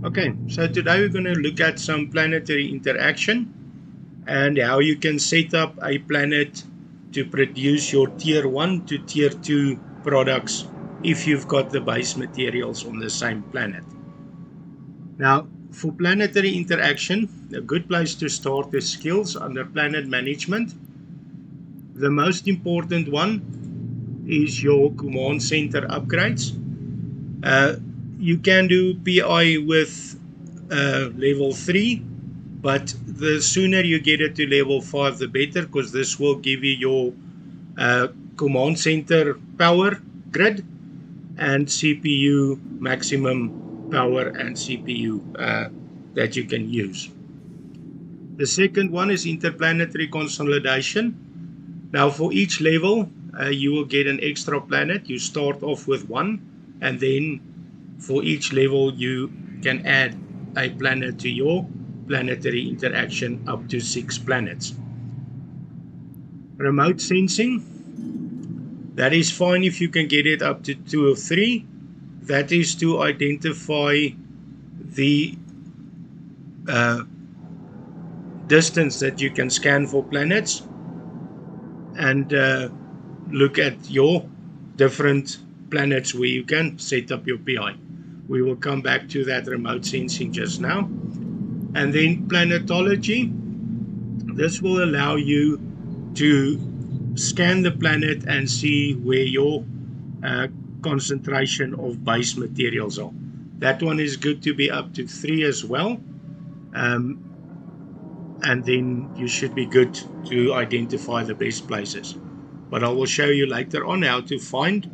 Okay, so today we're going to look at some planetary interaction and how you can set up a planet to produce your tier 1 to tier 2 products if you've got the base materials on the same planet. Now, for planetary interaction, a good place to start is skills under planet management. The most important one is your command center upgrades. Uh, you can do PI with level 3, but the sooner you get it to level 5, the better, because this will give you your command center power grid and CPU maximum power and CPU that you can use. The second one is interplanetary consolidation. Now, for each level, you will get an extra planet. You start off with one, and then for each level, you can add a planet to your planetary interaction up to 6 planets. Remote sensing, that is fine if you can get it up to 2 or 3. That is to identify the distance that you can scan for planets and look at your different planets where you can set up your PI. We will come back to that remote sensing just now. And then planetology. This will allow you to scan the planet and see where your concentration of base materials are. That one is good to be up to 3 as well. And then you should be good to identify the best places. But I will show you later on how to find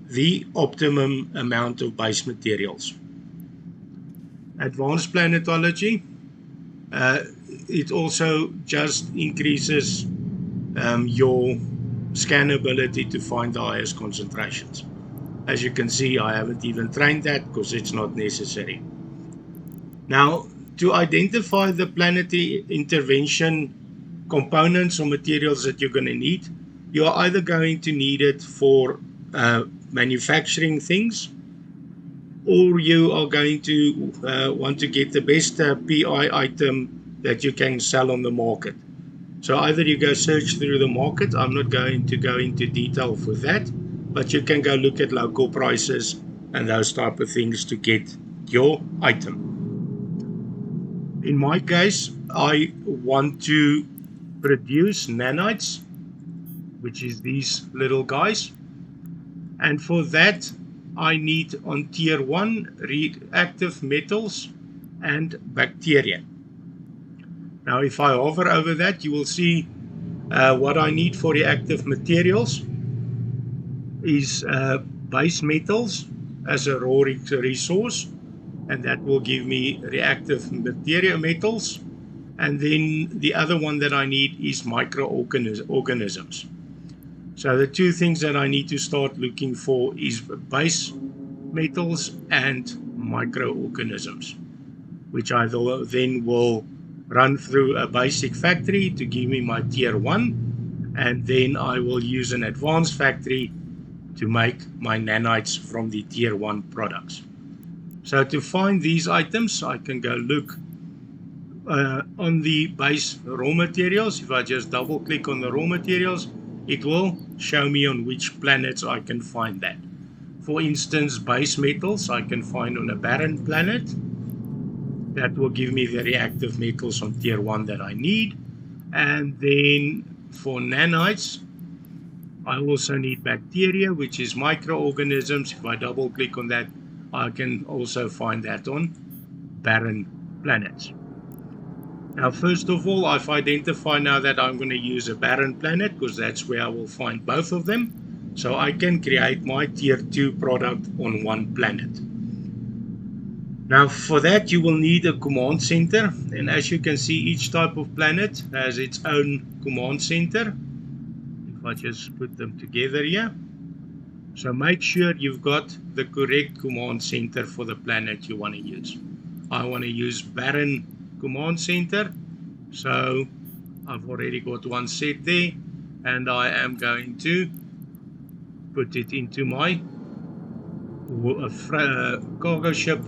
the optimum amount of base materials. Advanced planetology, it also just increases your scannability to find the highest concentrations. As you can see, I haven't even trained that because it's not necessary. Now, to identify the planetary intervention components or materials that you're going to need, you are either going to need it for manufacturing things, or you are going to want to get the best PI item that you can sell on the market. So either you go search through the market. I'm not going to go into detail for that, but you can go look at local prices and those type of things to get your item. In my case, I want to produce nanites, which is these little guys. And for that, I need on tier 1 reactive metals and bacteria. Now, if I hover over that, you will see what I need for reactive materials is base metals as a raw resource, and that will give me reactive material metals. And then the other one that I need is microorganisms. So the two things that I need to start looking for is base metals and microorganisms, which I then will run through a basic factory to give me my tier 1, and then I will use an advanced factory to make my nanites from the tier 1 products. So to find these items, I can go look on the base raw materials. If I just double click on the raw materials, it will show me on which planets I can find that. For instance, base metals I can find on a barren planet. That will give me the reactive metals on tier 1 that I need. And then for nanites, I also need bacteria, which is microorganisms. If I double click on that, I can also find that on barren planets. Now, first of all, I've identified now that I'm going to use a barren planet because that's where I will find both of them. So I can create my tier 2 product on one planet. Now, for that, you will need a command center. And as you can see, each type of planet has its own command center. If I just put them together here. So make sure you've got the correct command center for the planet you want to use. I want to use barren command center. So I've already got one set there, and I am going to put it into my cargo ship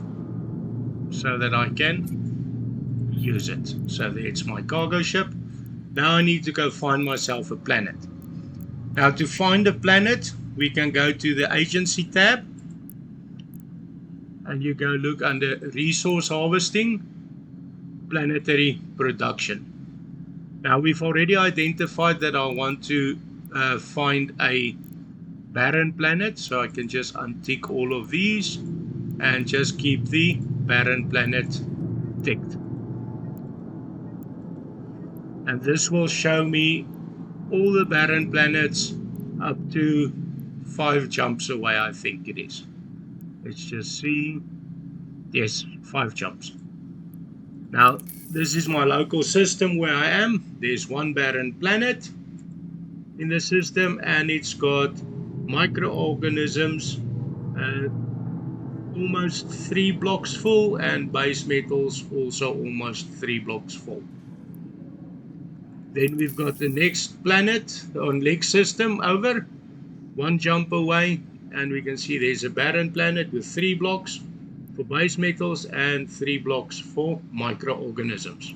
so that I can use it. So there's my cargo ship. Now I need to go find myself a planet. Now to find a planet, we can go to the agency tab and you go look under resource harvesting, planetary production. Now we've already identified that I want to find a barren planet, so I can just untick all of these and just keep the barren planet ticked. And this will show me all the barren planets up to 5 jumps away, I think it is. Let's just see. Yes, 5 jumps. Now, this is my local system where I am. There's one barren planet in the system, and it's got microorganisms almost 3 blocks full, and base metals also almost 3 blocks full. Then we've got the next planet on next system over, 1 jump away, and we can see there's a barren planet with 3 blocks for base metals and 3 blocks for microorganisms,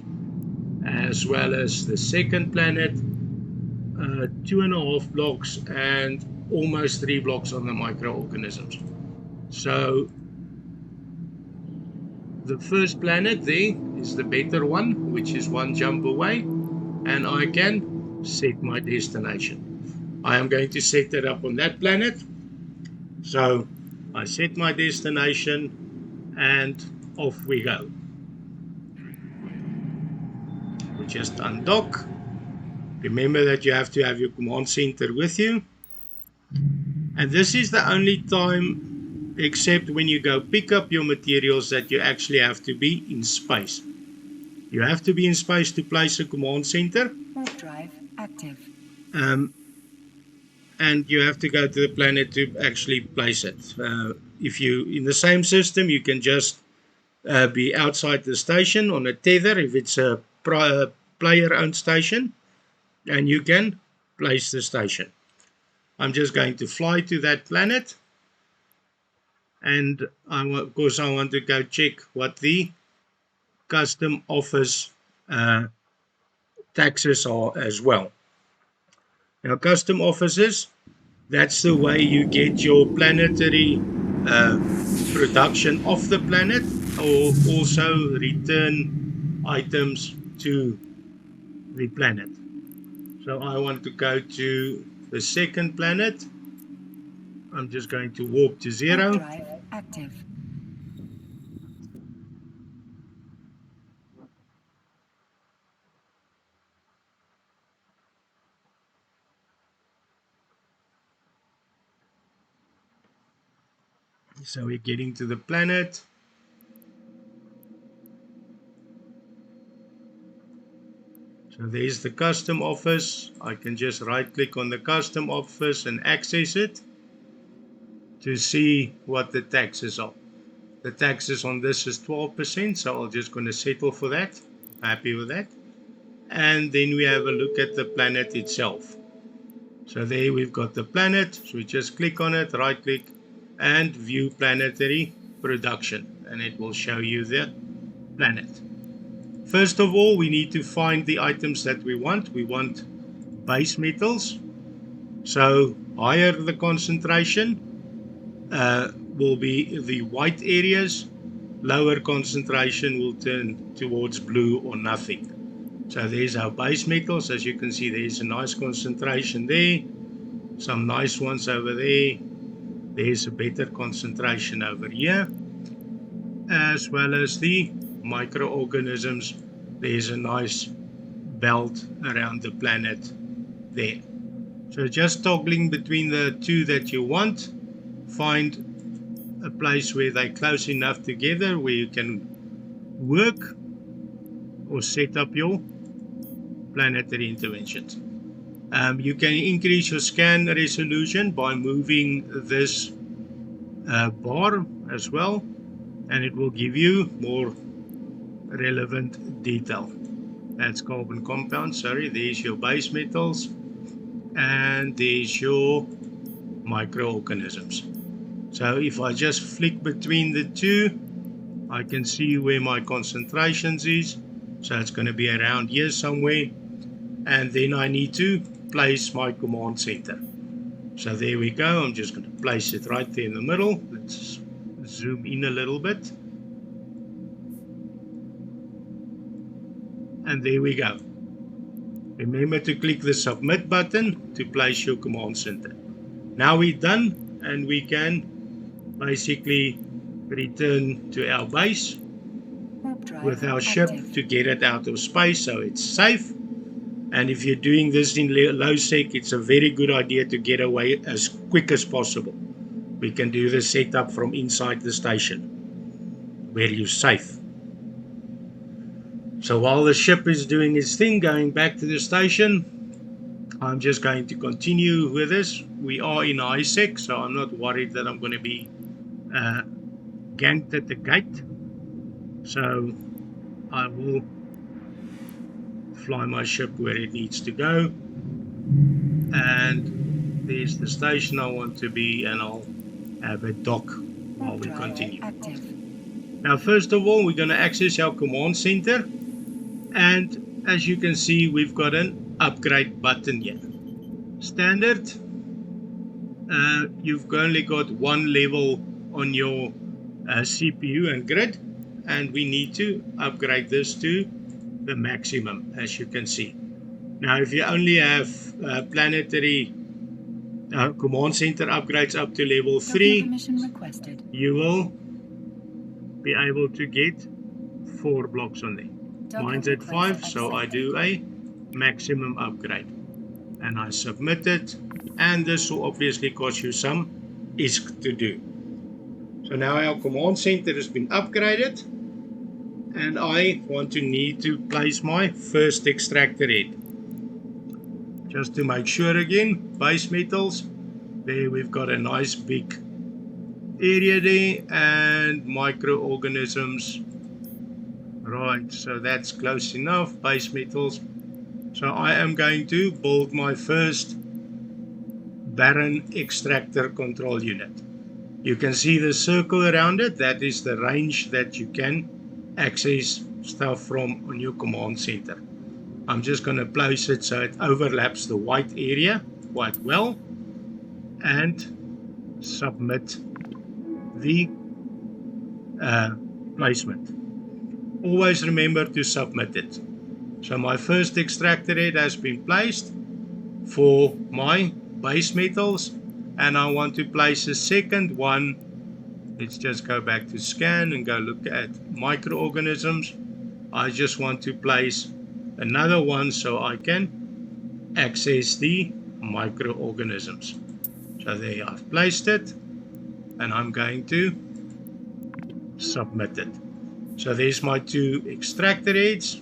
as well as the second planet, 2.5 blocks and almost 3 blocks on the microorganisms. So the first planet there is the better one, which is 1 jump away, and I can set my destination. I am going to set it up on that planet. So I set my destination and off we go. We just undock. Remember that you have to have your command center with you. And this is the only time, except when you go pick up your materials, that you actually have to be in space. You have to be in space to place a command center. Warp drive active. And you have to go to the planet to actually place it. If you in the same system, you can just be outside the station on a tether if it's a player-owned station, and you can place the station. I'm just going to fly to that planet, and of course I want to go check what the custom office taxes are as well. Now, custom offices, that's the way you get your planetary production off the planet, or also return items to the planet. So I want to go to the second planet. I'm just going to warp to 0. Warp drive active. So we're getting to the planet. So there's the custom office. I can just right click on the custom office and access it to see what the taxes are. The taxes on this is 12%, so I'm just going to settle for that. Happy with that. And then we have a look at the planet itself. So there we've got the planet. So we just click on it, right click, and view planetary production, and it will show you the planet. First of all, we need to find the items that we want. We want base metals. So higher the concentration will be the white areas. Lower concentration will turn towards blue or nothing. So there's our base metals. As you can see, there's a nice concentration there. Some nice ones over there. There's a better concentration over here, as well as the microorganisms. There's a nice belt around the planet there. So just toggling between the two that you want, find a place where they're close enough together where you can work or set up your planetary interventions. You can increase your scan resolution by moving this bar as well, and it will give you more relevant detail. That's carbon compounds. Sorry, there's your base metals, and there's your microorganisms. So if I just flick between the two, I can see where my concentrations is, so it's going to be around here somewhere, and then I need to place my command center. So there we go. I'm just going to place it right there in the middle. Let's zoom in a little bit, and there we go. Remember to click the submit button to place your command center. Now we're done, and we can basically return to our base with our ship to get it out of space so it's safe. And if you're doing this in low sec, it's a very good idea to get away as quick as possible. We can do the setup from inside the station where you're safe. So while the ship is doing its thing, going back to the station, I'm just going to continue with this. We are in high sec, so I'm not worried that I'm going to be ganked at the gate. So I will fly my ship where it needs to go. And there's the station I want to be, and I'll have a dock while we continue. Now, first of all, we're going to access our command center. And as you can see, we've got an upgrade button here. Standard, you've only got one level on your CPU and grid, and we need to upgrade this to the maximum, as you can see. Now, if you only have planetary command center upgrades up to level 3, you will be able to get 4 blocks on there. Mine's at 5, so I do a maximum upgrade. And I submit it, and this will obviously cost you some ISK to do. So now our command center has been upgraded, and I need to place my first extractor head. Just to make sure again, base metals, there we've got a nice big area there, and microorganisms. Right, so that's close enough, base metals. So I am going to build my first barren extractor control unit. You can see the circle around it. That is the range that you can access stuff from on your command center. I'm just going to place it so it overlaps the white area quite well, and submit the placement. Always remember to submit it. So my first extractor head has been placed for my base metals, and I want to place a second one. Let's just go back to scan and go look at microorganisms. I just want to place another one so I can access the microorganisms. So there I've placed it, and I'm going to submit it. So there's my 2 extractor heads,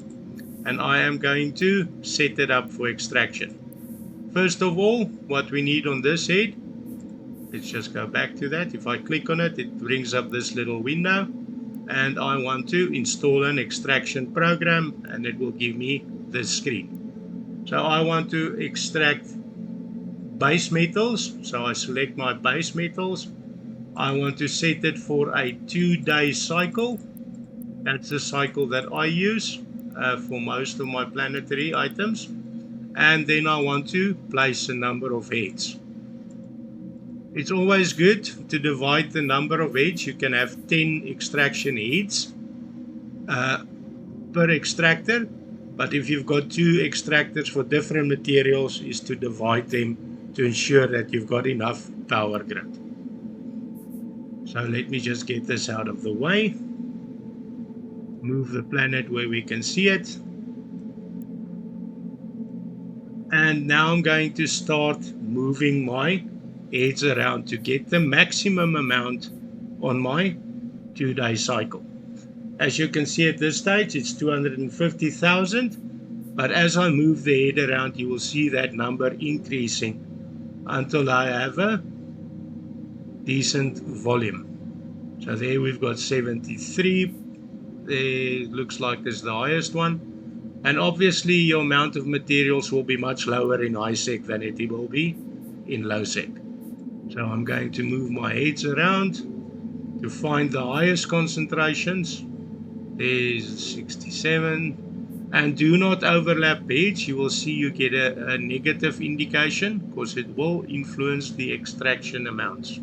and I am going to set it up for extraction. First of all, what we need on this head, let's just go back to that. If I click on it, it brings up this little window, and I want to install an extraction program, and it will give me this screen. So I want to extract base metals, so I select my base metals. I want to set it for a 2-day cycle. That's the cycle that I use for most of my planetary items. And then I want to place a number of heads. It's always good to divide the number of heads. You can have 10 extraction heads per extractor, but if you've got 2 extractors for different materials, is to divide them to ensure that you've got enough power grid. So let me just get this out of the way. Move the planet where we can see it. And now I'm going to start moving my heads around to get the maximum amount on my 2-day cycle. As you can see at this stage, it's 250,000. But as I move the head around, you will see that number increasing until I have a decent volume. So there we've got 73. There looks like it's the highest one. And obviously your amount of materials will be much lower in high sec than it will be in low sec. So I'm going to move my heads around, to find the highest concentrations. There's 67. And do not overlap beds. You will see you get a negative indication because it will influence the extraction amounts.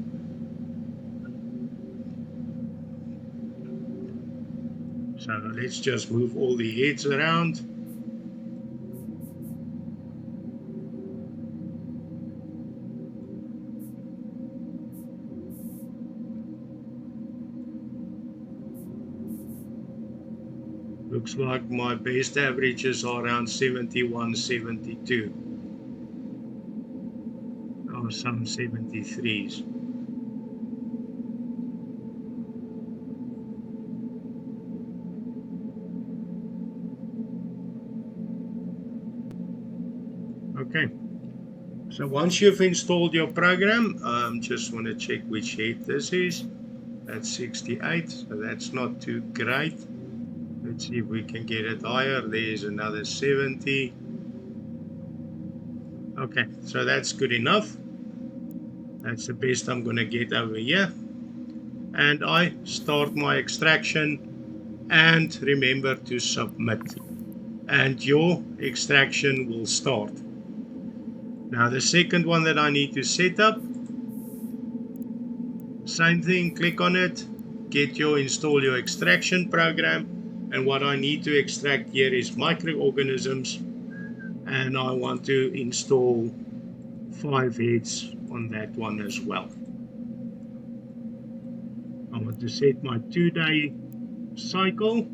So let's just move all the heads around. Looks like my best averages are around 71, 72. Or some 73s. Okay. So once you've installed your program, just want to check which head this is. That's 68, so that's not too great. Let's see if we can get it higher. There's another 70. Okay, so that's good enough. That's the best I'm going to get over here. And I start my extraction, and remember to submit. And your extraction will start. Now the second one that I need to set up, same thing, click on it, install your extraction program. And what I need to extract here is microorganisms, and I want to install 5 heads on that one as well. I want to set my 2-day cycle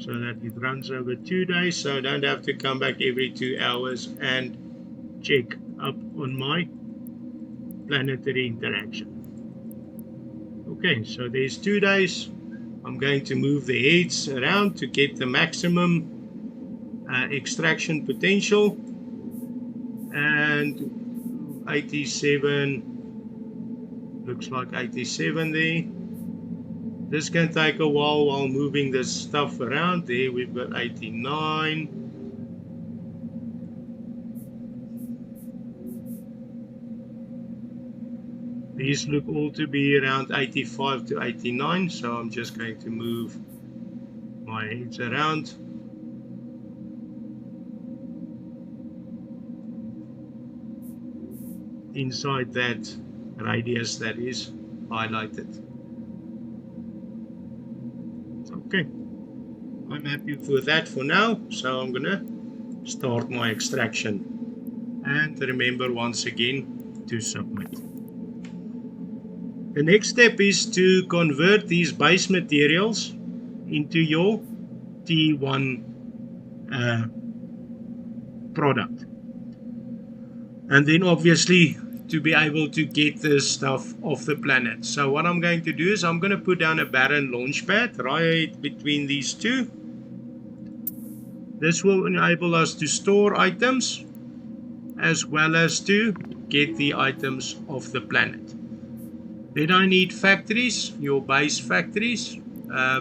so that it runs over 2 days, so I don't have to come back every 2 hours and check up on my planetary interaction. Okay, so there's 2 days. I'm going to move the heads around to get the maximum extraction potential. And 87, looks like 87 there. This can take a while moving this stuff around. There we've got 89. These look all to be around 85 to 89, so I'm just going to move my heads around. Inside that radius that is highlighted. Okay, I'm happy with that for now, so I'm gonna start my extraction. And remember once again to submit. The next step is to convert these base materials into your T1 product. And then obviously to be able to get this stuff off the planet. So what I'm going to do is I'm going to put down a barren launch pad right between these two. This will enable us to store items as well as to get the items off the planet. Then I need factories, your base factories,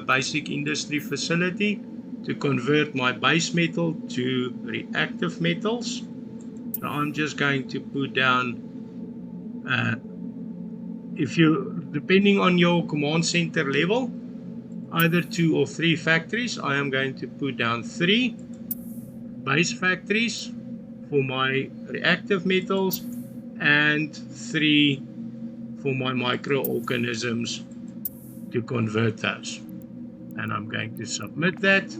basic industry facility to convert my base metal to reactive metals. So I'm just going to put down, depending on your command center level, either 2 or 3 factories. I am going to put down 3 base factories for my reactive metals and 3 for my microorganisms to convert those. And I'm going to submit that.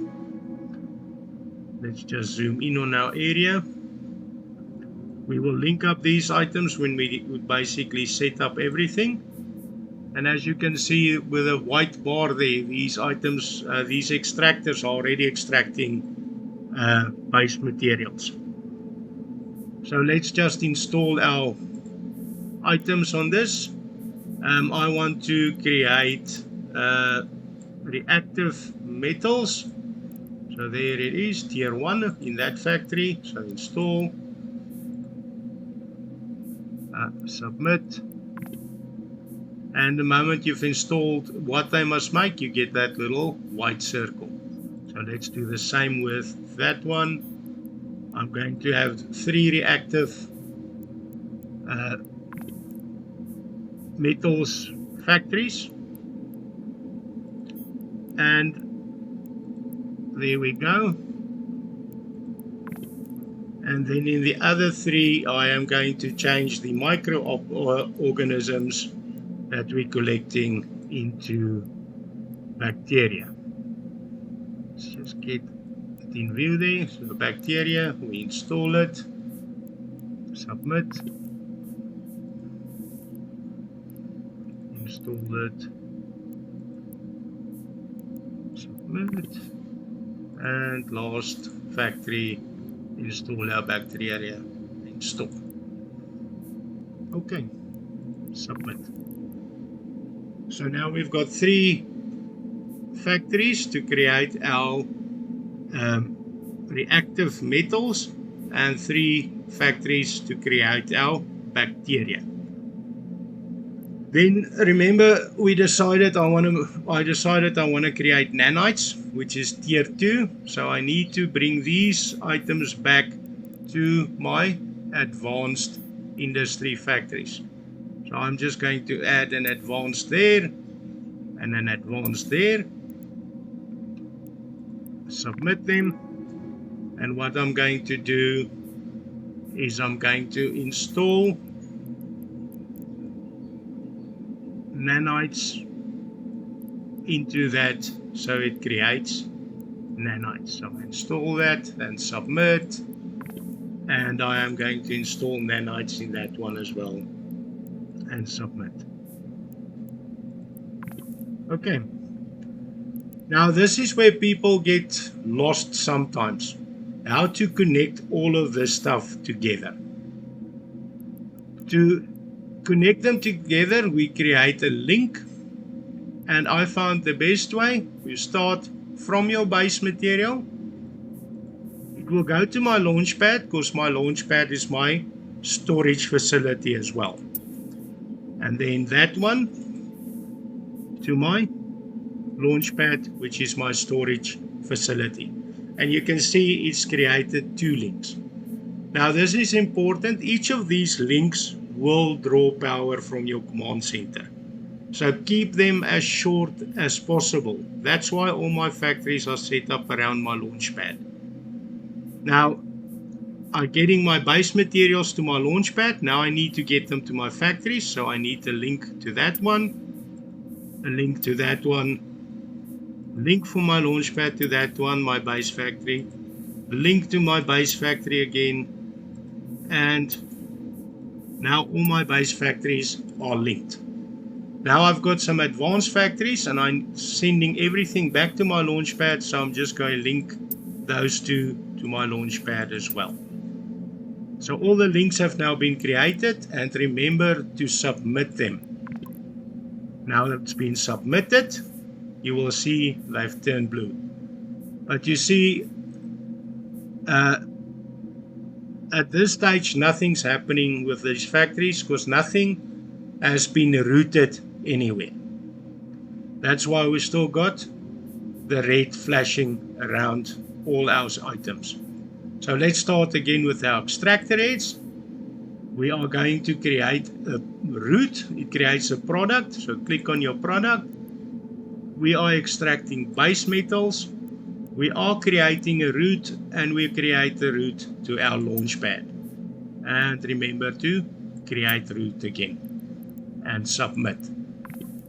Let's just zoom in on our area. We will link up these items when we basically set up everything. And as you can see with a white bar there, these items, these extractors are already extracting base materials. So let's just install our items on this. I want to create reactive metals. So there it is, tier 1 in that factory. So install, submit. And the moment you've installed what they must make, you get that little white circle. So let's do the same with that one. I'm going to have 3 reactive metals factories, and there we go. And then in the other three, I am going to change the microorganisms that we're collecting into bacteria. Let's just get it in view there. So the bacteria, we install it, submit, install it, submit, and last factory, install our bacteria, install. Okay, submit. So now we've got 3 factories to create our reactive metals and 3 factories to create our bacteria. Then remember, I decided I want to create nanites, which is tier 2. So I need to bring these items back to my advanced industry factories. So I'm just going to add an advanced there and an advanced there. Submit them. And what I'm going to do is I'm going to install nanites into that, so it creates nanites. So I install that and submit, and I am going to install nanites in that one as well and submit. Okay, now this is where people get lost sometimes, how to connect all of this stuff together. To connect them together, we create a link, and I found the best way. You start from your base material. It will go to my launchpad, because my launchpad is my storage facility as well. And then that one to my launchpad, which is my storage facility. And you can see it's created 2 links. Now this is important. Each of these links will draw power from your command center. So keep them as short as possible. That's why all my factories are set up around my launchpad. Now, I'm getting my base materials to my launchpad. Now I need to get them to my factories. So I need a link to that one, a link to that one, link for my launchpad to that one, my base factory, link to my base factory again, and now all my base factories are linked. Now I've got some advanced factories, and I'm sending everything back to my launchpad, so I'm just going to link those 2 to my launchpad as well. So all the links have now been created, and remember to submit them. Now that it's been submitted, you will see they've turned blue. But you see, at this stage, nothing's happening with these factories because nothing has been routed anywhere. That's why we still got the red flashing around all our items. So let's start again with our extractor heads. We are going to create a route. It creates a product. So click on your product. We are extracting base metals. We are creating a route, and we create the route to our launchpad. And remember to create route again and submit.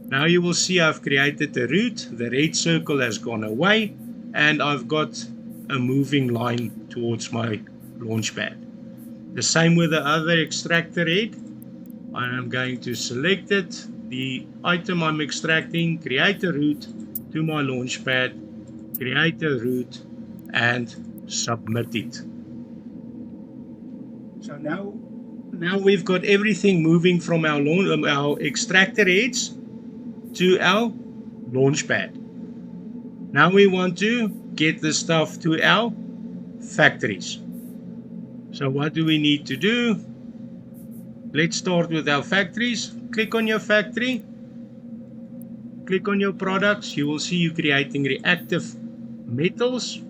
Now you will see I've created a route. The red circle has gone away, and I've got a moving line towards my launchpad. The same with the other extractor head. I am going to select it, the item I'm extracting, create a route to my launchpad, create a route, and submit it. So now we've got everything moving from our extractor heads to our launchpad. Now we want to get the stuff to our factories. So what do we need to do? Let's start with our factories. Click on your factory. Click on your products. You will see you creating reactive metals.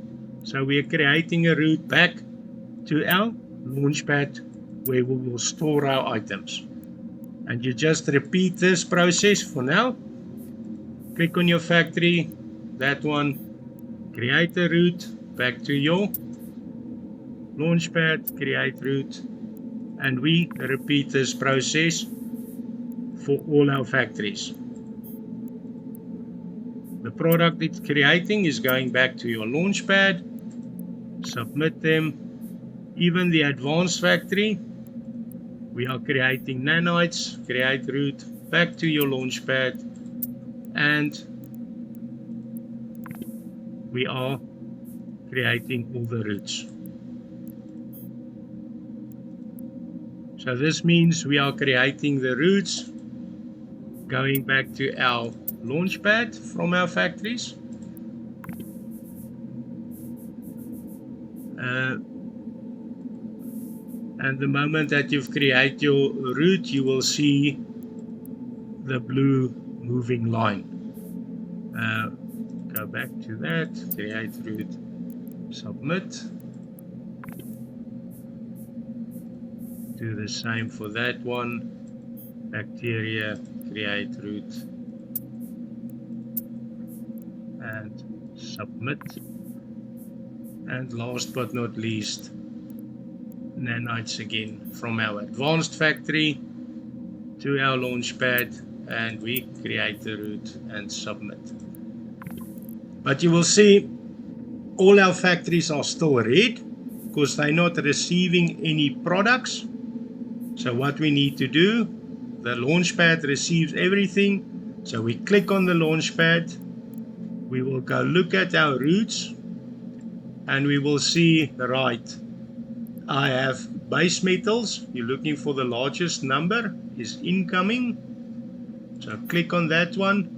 So we are creating a route back to our launchpad where we will store our items. And you just repeat this process for now. Click on your factory, that one, create a route, back to your launchpad, create route, and we repeat this process for all our factories. The product it's creating is going back to your launchpad, submit them. Even the advanced factory, we are creating nanites, create route, back to your launchpad, and we are creating all the routes. So this means we are creating the routes going back to our launchpad from our factories. And the moment that you've created your route, you will see the blue moving line. Go back to that, create route, submit. Do the same for that one, bacteria, create route, and submit. And last but not least, nanites again from our advanced factory to our launchpad, and we create the route and submit. But you will see all our factories are still red because they're not receiving any products. So what we need to do, the launchpad receives everything. So we click on the launchpad, we will go look at our routes, and we will see, right, I have base metals. You're looking for the largest number is incoming. So click on that one.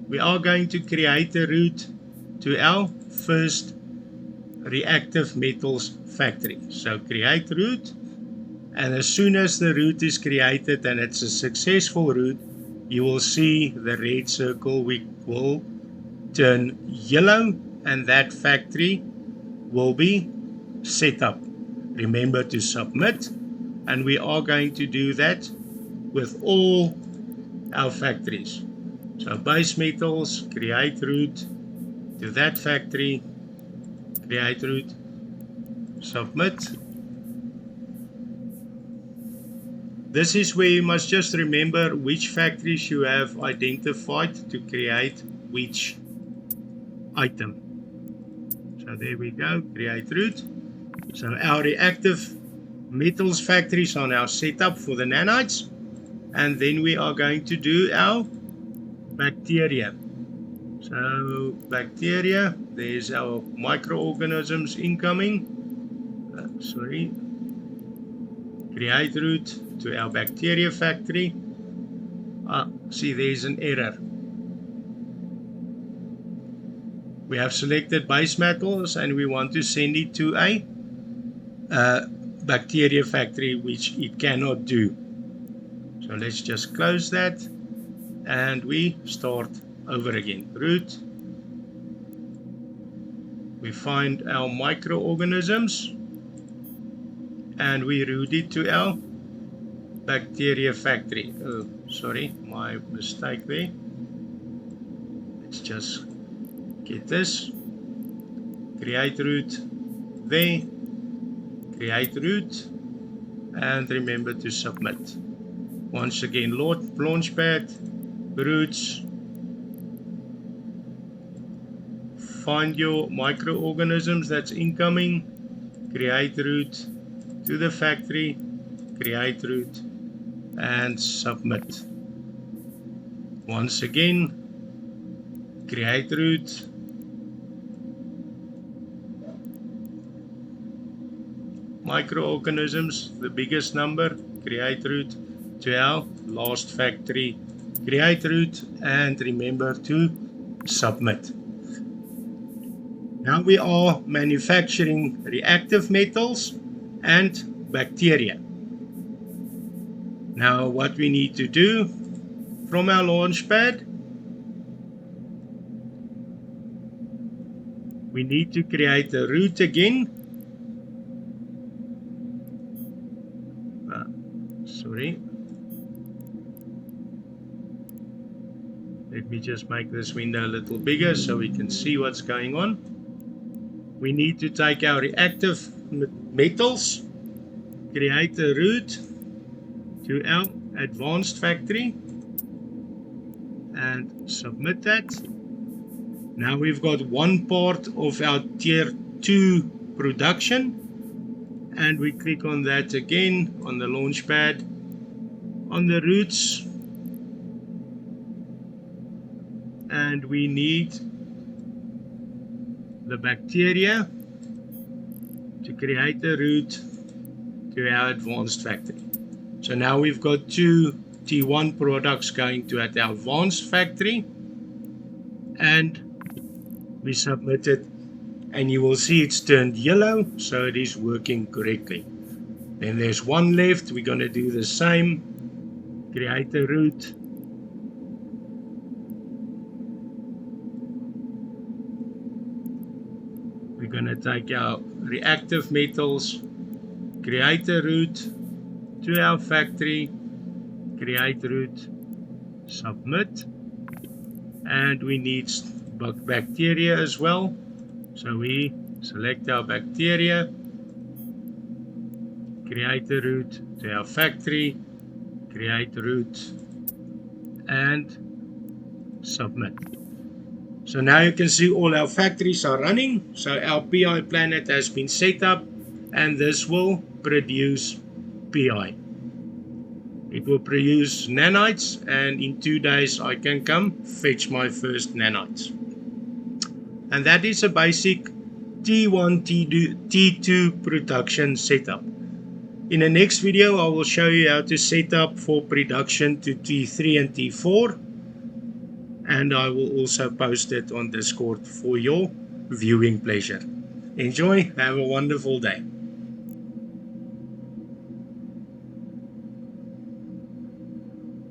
We are going to create a route to our first reactive metals factory. So create route, and as soon as the route is created and it's a successful route, you will see the red circle will turn yellow, and that factory will be set up. Remember to submit, and we are going to do that with all our factories. So base metals, create route to that factory, create route, submit. This is where you must just remember which factories you have identified to create which item. So there we go, create route. So our reactive metals factories are now set up for the nanites, and then we are going to do our bacteria. So bacteria, there's our microorganisms incoming. Create route to our bacteria factory. See, there's an error. We have selected base metals and we want to send it to a bacteria factory, which it cannot do. So let's just close that and we start over again. Route. We find our microorganisms and we route it to our bacteria factory. Oh, sorry, my mistake there. Let's just get this. Create route there. Create route, and remember to submit. Once again, launchpad, routes, find your microorganisms that's incoming, create route to the factory, create route, and submit. Once again, create route, microorganisms, the biggest number, create route to our last factory, create route, and remember to submit. Now we are manufacturing reactive metals and bacteria. Now what we need to do from our launchpad, we need to create a route again. Let me just make this window a little bigger so we can see what's going on. We need to take our reactive metals, create a route to our advanced factory, and submit that. Now we've got one part of our tier 2 production, and we click on that again on the launch pad. On the routes, and we need the bacteria to create a route to our advanced factory. So now we've got 2 T1 products going to our advanced factory, and we submit it, and you will see it's turned yellow, so it is working correctly. Then there's one left. We're going to do the same, create a route. We're going to take our reactive metals, create a route to our factory, create route, submit, and we need bacteria as well. So we select our bacteria, create a route to our factory, create route, and submit. So now you can see all our factories are running. So our PI planet has been set up, and this will produce PI. It will produce nanites, and in 2 days I can come fetch my first nanites. And that is a basic T1, T2 production setup. In the next video, I will show you how to set up for production to T3 and T4. And I will also post it on Discord for your viewing pleasure. Enjoy, have a wonderful day.